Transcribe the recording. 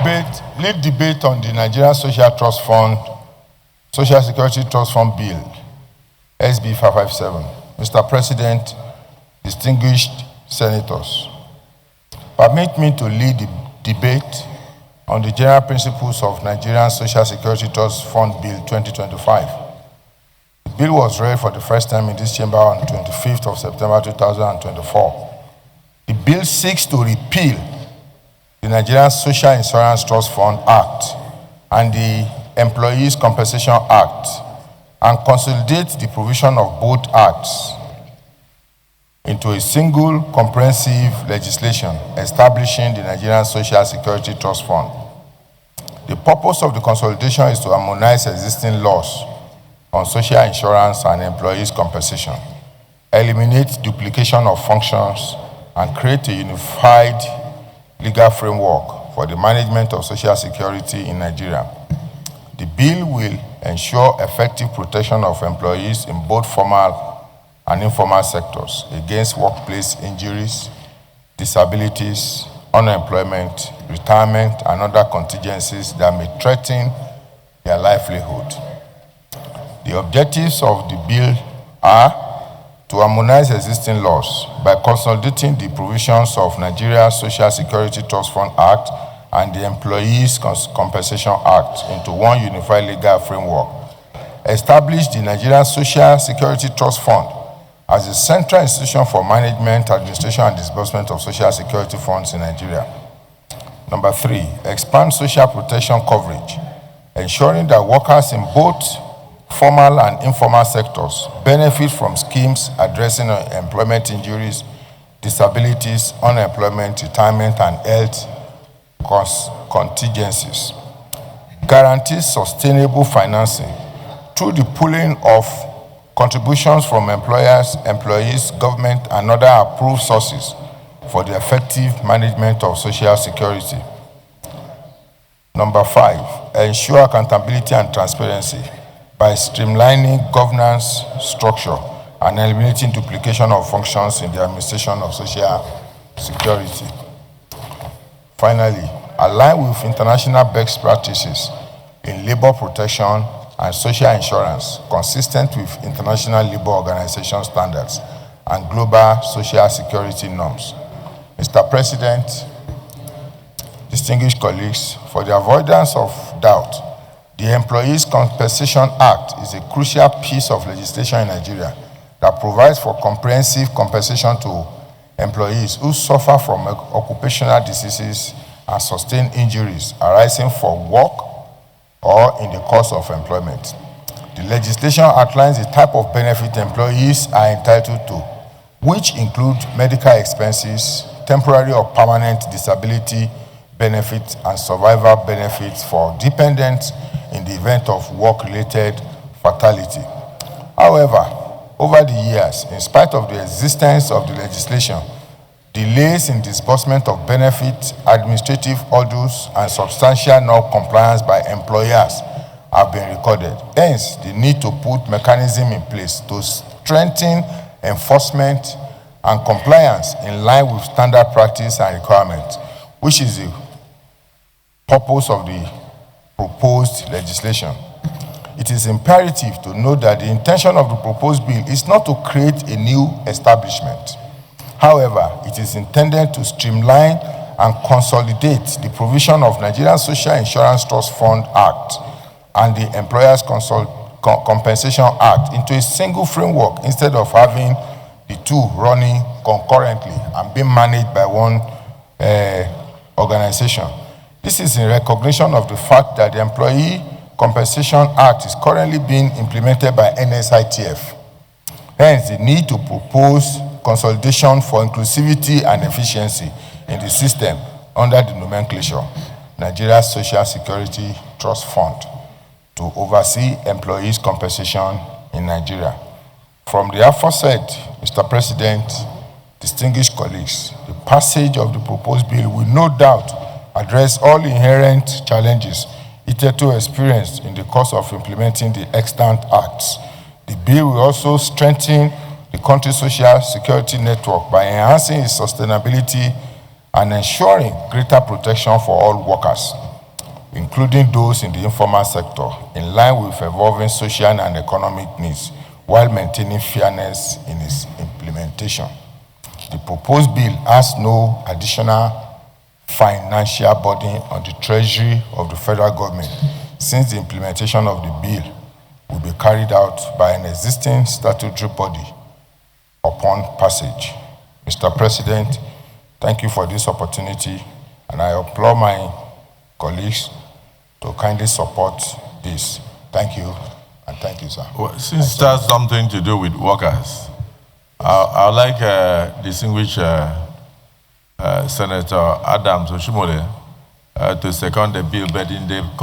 lead debate on the Nigerian Social Trust Fund, Social Security Trust Fund Bill, SB 557. Mr. President, distinguished senators, permit me to lead the debate on the general principles of Nigerian Social Security Trust Fund Bill 2025. The bill was read for the first time in this chamber on 25th of September 2024. The bill seeks to repeal the Nigerian Social Insurance Trust Fund Act and the Employees Compensation Act and consolidate the provision of both acts into a single comprehensive legislation establishing the Nigerian Social Security Trust Fund. The purpose of the consolidation is to harmonize existing laws on social insurance and employees' compensation, eliminate duplication of functions, and create a unified legal framework for the management of social security in Nigeria. The bill will ensure effective protection of employees in both formal and informal sectors against workplace injuries, disabilities, unemployment, retirement, and other contingencies that may threaten their livelihood. The objectives of the bill are to harmonize existing laws by consolidating the provisions of Nigeria's Social Security Trust Fund Act and the Employees Compensation Act into one unified legal framework, establish the Nigerian Social Security Trust Fund as a central institution for management, administration, and disbursement of social security funds in Nigeria. Number 3, expand social protection coverage, ensuring that workers in both formal and informal sectors benefit from schemes addressing employment injuries, disabilities, unemployment, retirement, and health contingencies. Guarantees sustainable financing through the pooling of contributions from employers, employees, government, and other approved sources for the effective management of social security. Number 5, ensure accountability and transparency by streamlining governance structure and eliminating duplication of functions in the administration of social security. Finally, align with international best practices in labor protection and social insurance consistent with International Labour Organization standards and global social security norms. Mr. President, distinguished colleagues, for the avoidance of doubt, the Employees Compensation Act is a crucial piece of legislation in Nigeria that provides for comprehensive compensation to employees who suffer from occupational diseases and sustain injuries arising from work or in the course of employment. The legislation outlines the type of benefit employees are entitled to, which include medical expenses, temporary or permanent disability benefits, and survival benefits for dependents in the event of work-related fatality. However, over the years, in spite of the existence of the legislation, delays in disbursement of benefits, administrative hurdles, and substantial non-compliance by employers have been recorded. Hence, the need to put mechanism in place to strengthen enforcement and compliance in line with standard practice and requirements, which is the purpose of the proposed legislation. It is imperative to note that the intention of the proposed bill is not to create a new establishment. However, it is intended to streamline and consolidate the provision of Nigerian Social Insurance Trust Fund Act and the Employers Compensation Act into a single framework instead of having the two running concurrently and being managed by one organization. This is in recognition of the fact that the Employee Compensation Act is currently being implemented by NSITF. Hence, the need to propose consolidation for inclusivity and efficiency in the system under the nomenclature Nigeria Social Security Trust Fund to oversee employees' compensation in Nigeria. From the aforesaid, Mr. President, distinguished colleagues, the passage of the proposed bill will no doubt address all inherent challenges hitherto experienced in the course of implementing the extant acts. The bill will also strengthen the country's social security network by enhancing its sustainability and ensuring greater protection for all workers. including those in the informal sector, in line with evolving social and economic needs, while maintaining fairness in its implementation. The proposed bill has no additional financial burden on the Treasury of the federal government, since the implementation of the bill will be carried out by an existing statutory body upon passage. Mr. President, thank you for this opportunity, and I applaud my colleagues to kindly support this. Thank you, and thank you, sir. Well, since it has something to do with workers, I would like distinguished Senator Adams Oshimole to second the bill, but in the